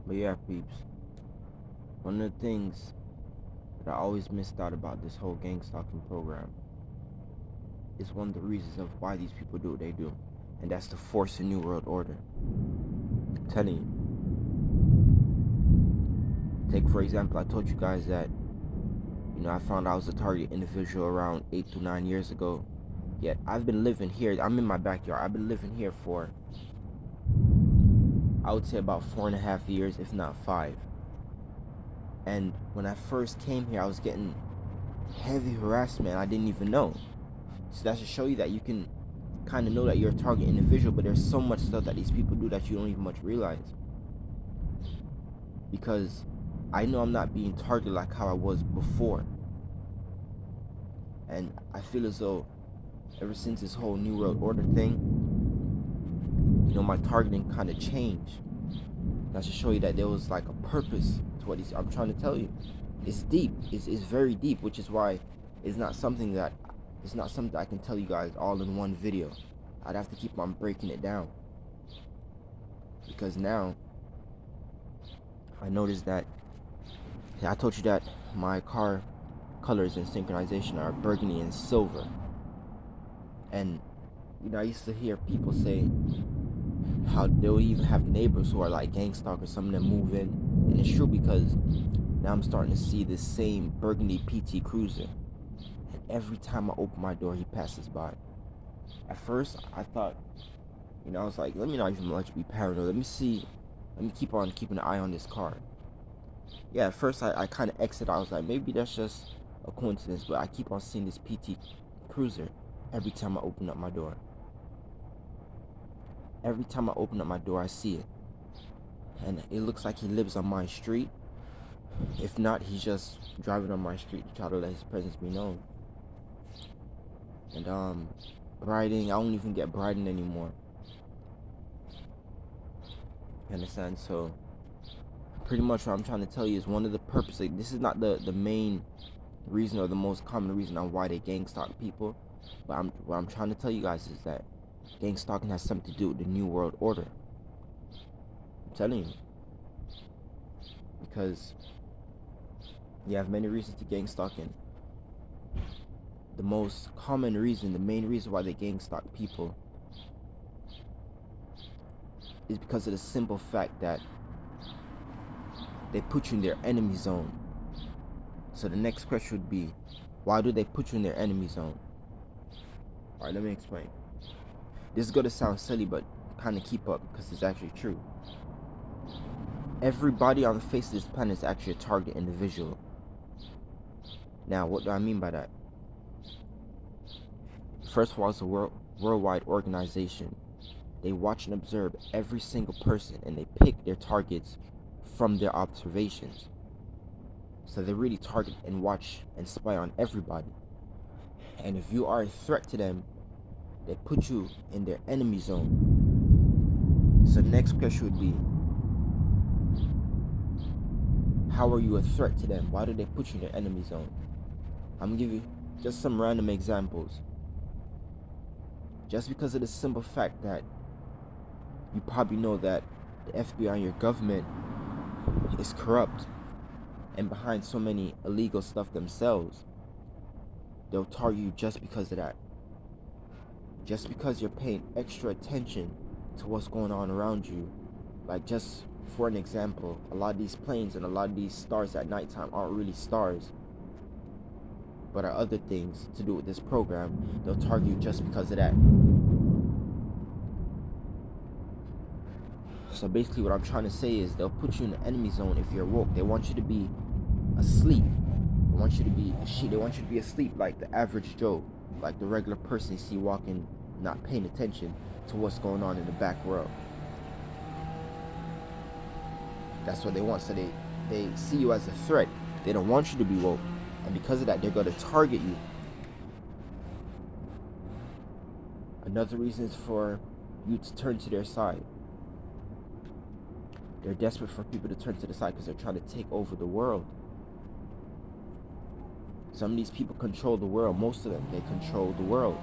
But yeah, peeps, one of the things that I always missed out about this whole gang stalking program is one of the reasons of why these people do what they do. And that's to force a new world order. I'm telling you. Take for example, I told you guys that, I found I was a target individual around 8 to 9 years ago. Yet I've been living here. I'm in my backyard. I've been living here for, I would say, about 4.5 years, if not 5. And when I first came here, I was getting heavy harassment. I didn't even know. So that should show you that you can kind of know that you're a target individual, but there's so much stuff that these people do that you don't even much realize. Because I know I'm not being targeted like how I was before. And I feel as though ever since this whole New World Order thing, my targeting kind of changed. That should show you that there was like a purpose to what I'm trying to tell you. It's deep. It's very deep, which is why it's not something that I can tell you guys all in one video. I'd have to keep on breaking it down. Because now I noticed that I told you that my car colors in synchronization are burgundy and silver. And I used to hear people say how they'll even have neighbors who are like gang stalkers, some of them move in. And it's true, because now I'm starting to see this same burgundy PT Cruiser. And every time I open my door, he passes by. At first, I thought, I was like, let me not even much be paranoid. Let me keep on keeping an eye on this car. Yeah, at first I kind of exited. I was like, maybe that's just a coincidence, but I keep on seeing this PT Cruiser every time I open up my door. Every time I open up my door, I see it. And it looks like he lives on my street. If not, he's just driving on my street to try to let his presence be known. And briding, I don't even get briding anymore. You understand? So pretty much what I'm trying to tell you is one of the purposes. This is not the main reason or the most common reason on why they gang stalk people. But what I'm trying to tell you guys is that gang stalking has something to do with the New World Order. I'm telling you. Because you have many reasons to gang stalking. The most common reason, the main reason why they gang stalk people is because of the simple fact that they put you in their enemy zone. So the next question would be, why do they put you in their enemy zone? Alright, let me explain. This is going to sound silly, but kind of keep up, because it's actually true. Everybody on the face of this planet is actually a target individual. Now, what do I mean by that? First of all, it's a worldwide organization. They watch and observe every single person, and they pick their targets from their observations. So they really target and watch and spy on everybody. And if you are a threat to them, they put you in their enemy zone. So the next question would be, how are you a threat to them? Why do they put you in their enemy zone? I'm gonna give you just some random examples. Just because of the simple fact that you probably know that the FBI and your government is corrupt and behind so many illegal stuff themselves, they'll target you just because of that. Just because you're paying extra attention to what's going on around you. Like, just for an example, a lot of these planes and a lot of these stars at nighttime aren't really stars, but are other things to do with this program. They'll target you just because of that. So basically what I'm trying to say is they'll put you in the enemy zone if you're woke. They want you to be asleep. They want you to be asleep like the average Joe, like the regular person you see walking, not paying attention to what's going on in the back row. That's what they want. So they see you as a threat. They don't want you to be woke. And because of that, they're going to target you. Another reason is for you to turn to their side. They're desperate for people to turn to the side because they're trying to take over the world. Some of these people control the world. Most of them, they control the world.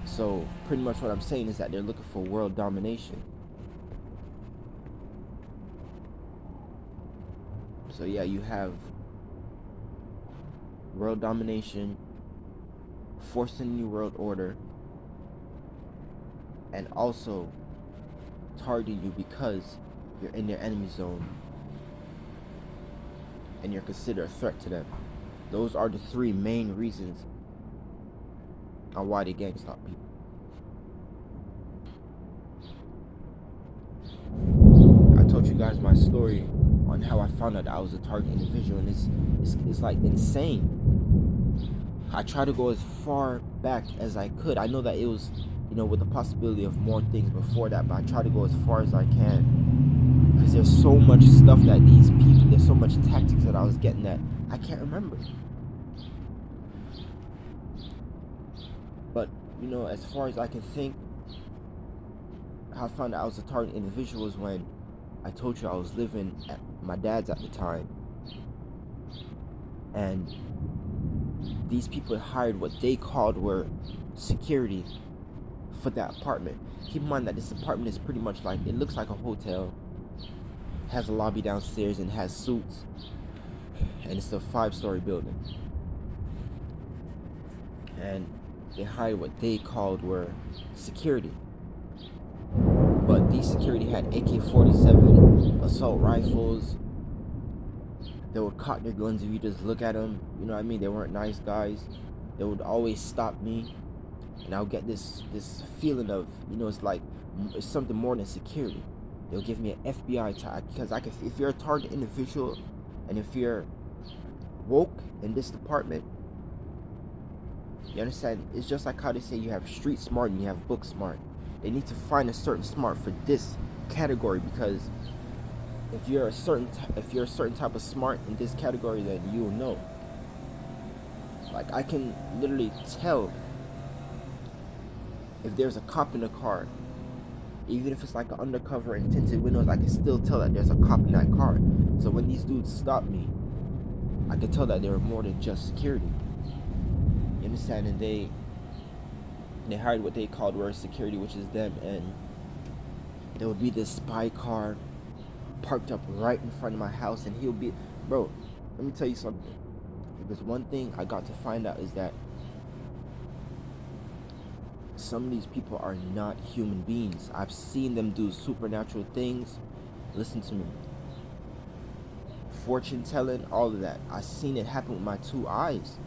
So pretty much what I'm saying is that they're looking for world domination. So yeah, you have world domination, forcing new world order, and also targeting you because you're in their enemy zone and you're considered a threat to them. Those are the three main reasons on why they gangstalk people. I told you guys my story on how I found out I was a target individual, and it's like insane. I try to go as far back as I could. I know that it was, with the possibility of more things before that, but I try to go as far as I can because there's so much stuff that there's so much tactics that I was getting that I can't remember. But, as far as I can think, how I found out I was a target individual was when I told you I was living at my dad's at the time. And these people hired what they called were security for that apartment. Keep in mind that this apartment is pretty much like, it looks like a hotel, has a lobby downstairs and has suites, and it's a 5-story building. And they hired what they called were security. But these security had AK-47 assault rifles. They would cock their guns if you just look at them. You know what I mean? They weren't nice guys. They would always stop me, and I would get this feeling of, it's something more than security. They'll give me an FBI tag because if you're a target individual, and if you're woke in this department, you understand? It's just like how they say you have street smart and you have book smart. They need to find a certain smart for this category, because if you're a certain type of smart in this category, then you'll know. Like, I can literally tell if there's a cop in the car. Even if it's like an undercover and tinted windows, I can still tell that there's a cop in that car. So when these dudes stopped me, I could tell that they were more than just security. You understand? And they hired what they called were security, which is them, and there would be this spy car parked up right in front of my house, and he'll be, bro, let me tell you something. If there's one thing I got to find out, is that some of these people are not human beings. I've seen them do supernatural things. Listen to me. Fortune telling, all of that. I've seen it happen with my 2 eyes.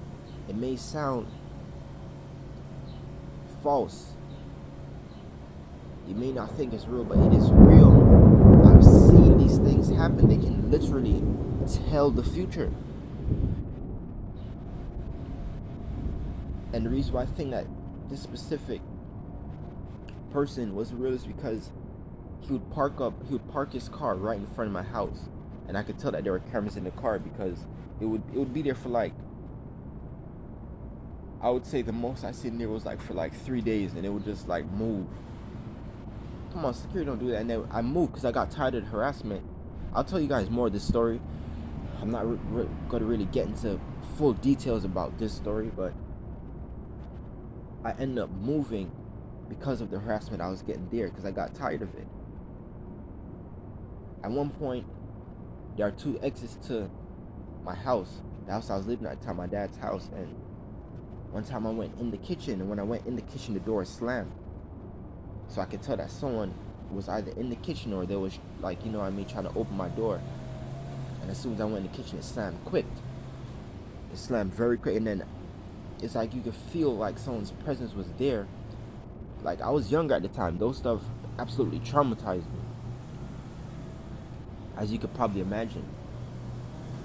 It may sound false. You may not think it's real, but it is real. I've seen these things happen. They can literally tell the future. And the reason why I think that this specific person was real is because he would park his car right in front of my house, and I could tell that there were cameras in the car, because it would be there for like, I would say the most I seen there was like for like 3 days, and it would just like move. Come on, security don't do that. And then I moved because I got tired of the harassment. I'll tell you guys more of this story. I'm not going to really get into full details about this story, but I ended up moving because of the harassment I was getting there, because I got tired of it. At one point, there are 2 exits to my house. The house I was living at the time, my dad's house. And one time I went in the kitchen, and when I went in the kitchen, the door slammed. So I could tell that someone was either in the kitchen or they was like, trying to open my door. And as soon as I went in the kitchen, it slammed quick. It slammed very quick, and then it's like you could feel like someone's presence was there. Like, I was younger at the time. Those stuff absolutely traumatized me, as you could probably imagine.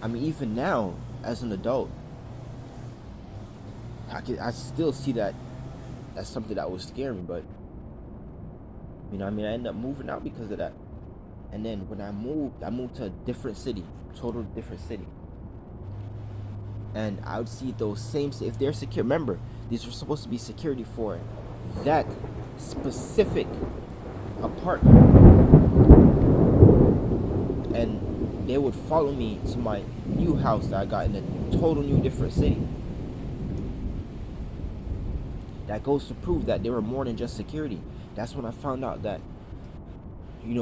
I mean, even now, as an adult, I still see that as something that would scare me. But I ended up moving out because of that. And then when I moved to a different city, total different city. And I would see those same, if they're secure, remember, these were supposed to be security for that specific apartment. And they would follow me to my new house that I got in a total new different city. That goes to prove that they were more than just security. That's when I found out that,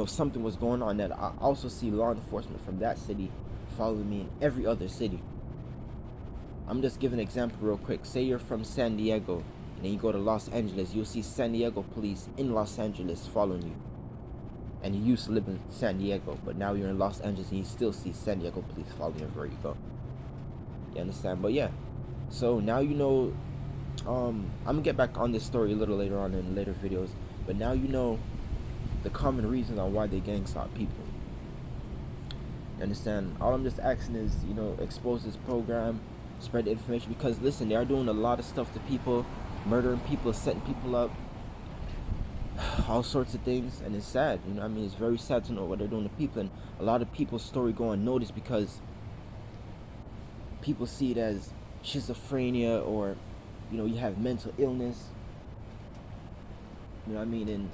something was going on. That I also see law enforcement from that city following me in every other city. I'm just giving an example real quick. Say you're from San Diego and then you go to Los Angeles, you'll see San Diego police in Los Angeles following you. And you used to live in San Diego, but now you're in Los Angeles and you still see San Diego police following you wherever you go. You understand? But yeah, so now you know. I'm gonna get back on this story a little later on in later videos, but now you know the common reasons on why they gang stalk people. You understand? All I'm just asking is, expose this program, spread the information, because listen, they are doing a lot of stuff to people, murdering people, setting people up, all sorts of things, and it's sad. It's very sad to know what they're doing to people, and a lot of people's story go unnoticed because people see it as schizophrenia, or you have mental illness. And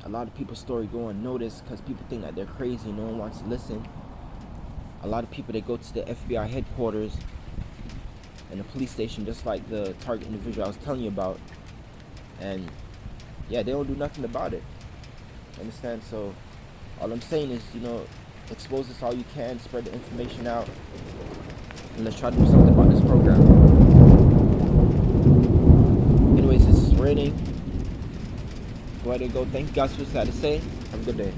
a lot of people's story go unnoticed because people think that they're crazy and no one wants to listen. A lot of people, they go to the FBI headquarters and the police station, just like the target individual I was telling you about, and yeah, they don't do nothing about it. Understand? So all I'm saying is, expose this all you can, spread the information out, and let's try to do something about this program. Anyways, it's raining. Go ahead and go. Thank you guys for what you had to say. Have a good day.